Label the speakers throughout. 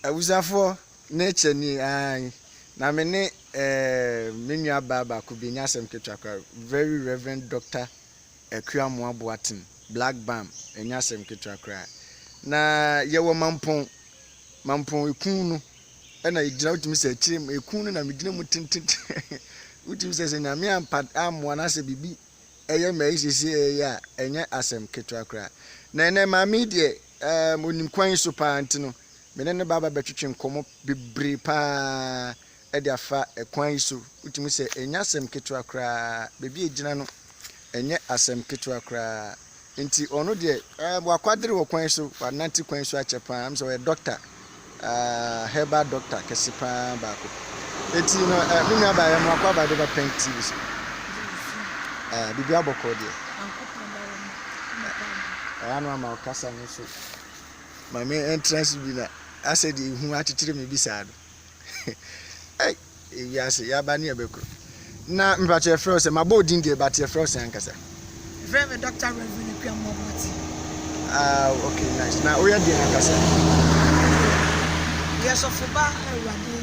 Speaker 1: Awusafo nature ni ai na me ne menua baba ko bi nyasem ketwakwa very reverend Dr. Ekuamu Aboatin Black Bam nyasem ketwakwa na ye wo mampong ekun no na igina utimi se chirem ekun no na megina mu tintin utimi se na me ampa amwa na se bibi eye mai sisi ya enye asem ketwakwa na ene ma mi de onim kwan so pa antino me ne baba betwetwe nkomo bebre pa e de afa ekwan so utimi se enya asem ketwakwa bebi egina no enye asem ketwakwa nti ono de wakwadere wo kwan so wananti kwan so achepa am so we doctor herbal doctor kesipa baako eti no me nua ba ya mo akwa ba de ba paint TV so bibi aboko de anu ama okasa no so my main entrance bi na asedi hu atitire me bisado eh yase ya ba ne ebekro na mbache frose mabodin de batie frose ankasa
Speaker 2: Very Dr. Reverend Ekuamu Aboatin.
Speaker 1: Okay, nice. Now we are doing ankasa.
Speaker 2: Yes, of ba Ewade.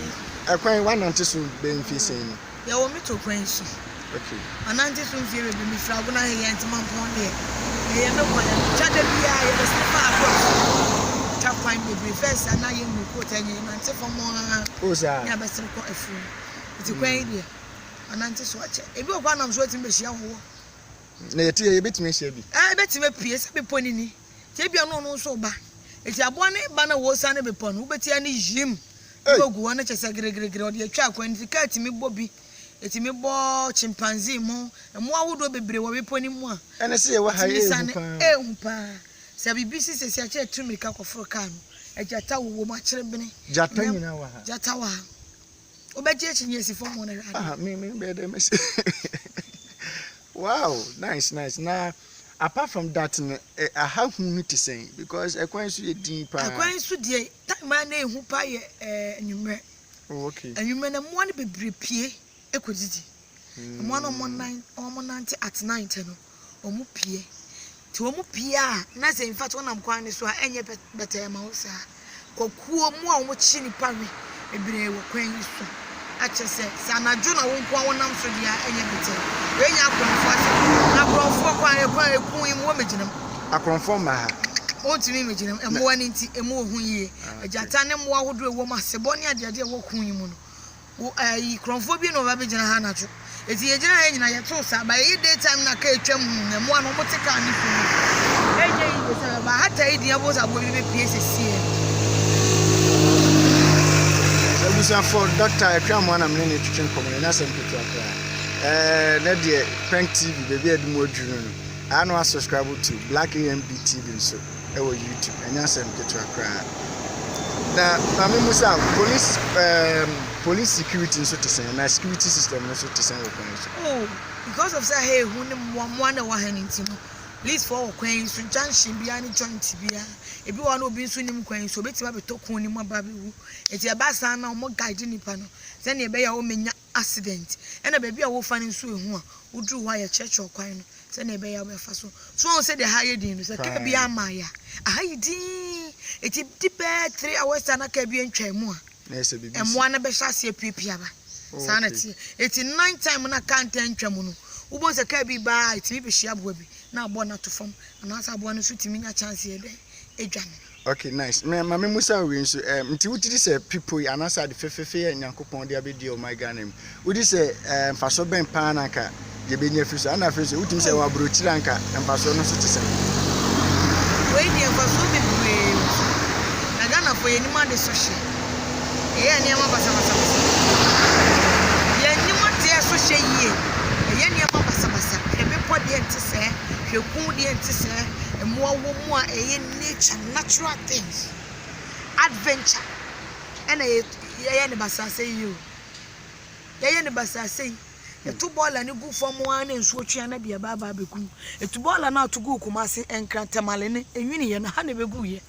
Speaker 1: Ekwan one anti so be mfi sen.
Speaker 2: Ya wo meto kwan so.
Speaker 1: Okay.
Speaker 2: Ananti so mfi be mi fra gona he yent mampon de. Ye me kwa ya chade bia ye be stifa across. Chapwan be first ana ye mu ko tanye nanti for mo.
Speaker 1: O sa.
Speaker 2: Ya be sere ko afu. Ti kwan de. Ananti so ache. Ebi o kwa nam so ti be hia ho.
Speaker 1: Na yeti ye betime hia bi.
Speaker 2: Betime pie se be ponini. Ti bia no no so ba. Eti abo ne ba na wo sa ne be pon. Wo betia ne yim. Ogu wona chese gregregre odi atwa akwan ti ka ti me bobi. Eti me bo chimpanzee mo. Emo awodo bebre wo be poni mu a.
Speaker 1: Ene se ye wa ha
Speaker 2: ehu pa. Se bibisi se se a che tu mirika koforo ka no. Ejata wo ma kire bene.
Speaker 1: Jata nyina wa ha.
Speaker 2: Jata wa. Obeje chinye si fo mo na rada.
Speaker 1: Me be dem say. Wow, nice. Now, apart from that, I have who to say because I quite see a deep.
Speaker 2: I quite see the time name who pay a
Speaker 1: okay.
Speaker 2: And you mean a one be prepare equity. One on 9 or 90 at 9 or mupie. To mupia, nothing in fact when I'm quite so any better mouse. Cool more much chini parry a brave queen. Ache se sana juna wonko wonam so dia enye bete we nya akonfo na akonfo kwa ekun im wo meginam
Speaker 1: akonfo ma ha
Speaker 2: ontimi meginam emo wani nti emo ohun yie ajata ne mo ahodo ewo ma sebo ne ade ade wo kun im no wo ayi kronfo bi no ba begina ha na jo eti ye gina nyina ye to sa ba ye daytime na ka etwam na mo ano mo tika ni fu enye yi se ba hata yi dia bo sa bo bi be PSC
Speaker 1: for Dr. Ekuamu na mne twetwe nkomo na asem ketwakwa na de Prank TV baby edimo dwunu no ano subscribe to Black AMB TV so e wo YouTube enya asem ketwakwa na mama musa police security so to say na security system no so to say
Speaker 2: oh because of say hey hu ne mo na wa han ntino least for kwan so junction bia ni joint bia ebi wa no obi so nim kwan so betima betokun ni mo ba bewu eti e ba san na o mo guide nipa no se na e be ya o menya accident e na be bia wo fa ni so ehu a udru wa ya church kwan no se na e be ya be fa so on say the higher din no se ka bia ma ya ayi din eti dipe 3 hours na ka bia ntwa mu a
Speaker 1: na ese bibi
Speaker 2: e mo na be hya se pipia ba sana ti eti 9 time na kan ntwa mu no ubo se ka bi ba eti bi hya bo bi na abo na to fam na asa abo no so timi nya chance e dey edwane.
Speaker 1: Okay, nice. Mama Musa we so nti wutiri say people anasa de fefefe nyankopon de abedi o my God name. Wudi say faso ben pa na ka je benya fi so ana fi so wutimi say wa brochiri anka faso no so tise.
Speaker 2: We dey faso be we. Na Ghana for any man de so she. E ani ama basa. Ye ni mo de so she yie. E ni ama basa. E be po de ntise, hwekun de ntise. More a natural things, adventure, and a basa say you. Yay, basa say, a 2 ball and you go from one and switch and be a baba become a 2 ball and out to go Kumasi and Crantamalene, a union, honey beguye.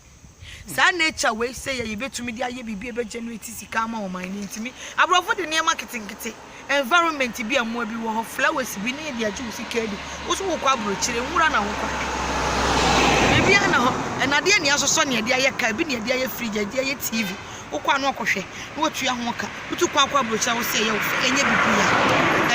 Speaker 2: Sad nature way say you bet to me, dear, be able to generate Sikama or my name to me. I brought for the near marketing environment to be a more be of flowers, be near their juicy candy, also walk up with children, run out. And I didn't also Sonia, dear, cabin, dear, fridge, dear, TV. wokwa no akohwe na wotua ho ka wotu kwa akwa brocha wo se ye wo fe enye bibia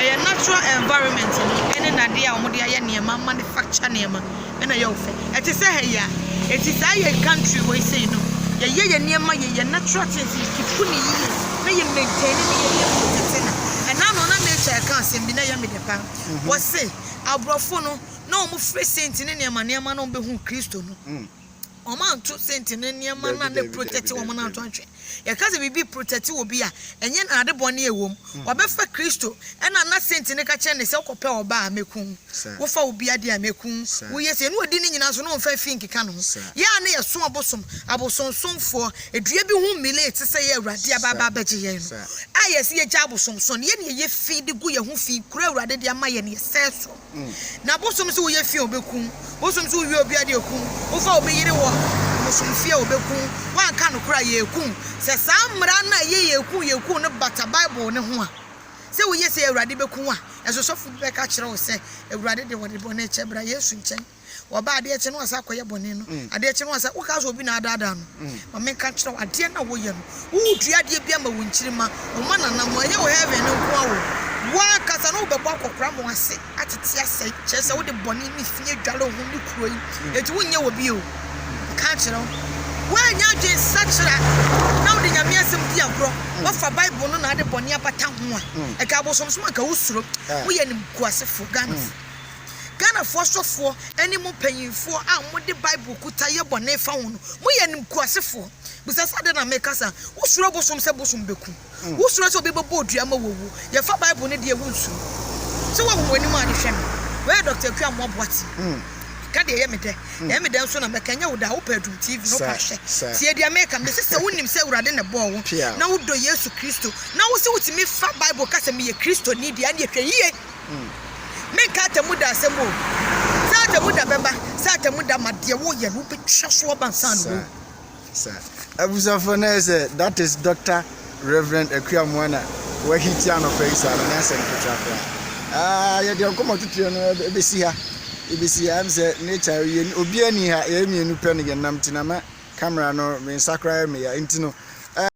Speaker 2: eye natural environment no ene na de a wo de aye niema manufacture niema ena ye wo fe eti se he ya eti sa ye country we say no ye niema ye natural things kifu ni yi na ye maintain ni ye protect na ena no na nature ka asem bi na ye me de pa wo se abrofo no na o mu free saint ni niema na o be hu Kristo no Oman to sent in any man and protect woman out country. Your cousin will be protected will be a and yen are the bonny womb or befer Christo and I'm not sent in a catch and a self or bar mekun. Wofa will be a dear mekun. We yes, and we didn't in us no fair think canons. Ya near so bosom, I was so soon for a dreamy whom me late to say a radia baba betty. I see a jab of some son, yen ye feed the good who feed crow rather than my and says so. Now bosom so ye feel bekun, bosom so you be a dear kun, over be the Musum fear obekun one kan kura ye kun se samra na ye kun no bata bible ne ho a se wo ye se awrade bekun a enso sofu be ka kire wo se awrade de wode bone chebra yesu nchen wo ba ade eche no asa koye bone no ade eche no asa wo ka so obi na adada no ma me ka kire ade na wo ye no wo dua de bia ma wo nchiri ma o ma na na mo ye wo heaven no ko wo wa kasa no be bọ kokora mo ase atete ase che se wo de bone ni fie dwalo ho ni kuro yi eti wo nye wo bi o catch no when you just such now the yamiasem dia gro what for bible no na de bone abata ho a e ka bosom so aka usuro wo ye nim kuasefo Ghana for sofo any mo panyinfo a mo de bible kuta ye bone fa ho no mo ye nim kuasefo busasa de na mekasa usuro bosom se bosom beku usuro se obi bebo dua ma wowu ye fa bible ne de wunsu so wo mo anim ade hwe me we Dr. Kwam Wabwati kade ye mede ye mede nso na mekanya wo da wo pedum TV no kwahwe tie dia meka me se wonim se urade ne bo wo na wo do Yesu Kristo na wo se wutimi fa bible kasa me ye Kristo ni dia ne hwe yiye meka tamu da asemo sa tamu da beba sa tamu da made wo ye no betwa so bansan no
Speaker 1: sir abusafo na say that is Dr. Reverend Ekuamwana wa hitia no face na asem ketwa ye de komo tutu no ebesi ha ibisi am say nature ye obi ani ha ye mienu pe no ye nam tinama camera no me sakra me ya intino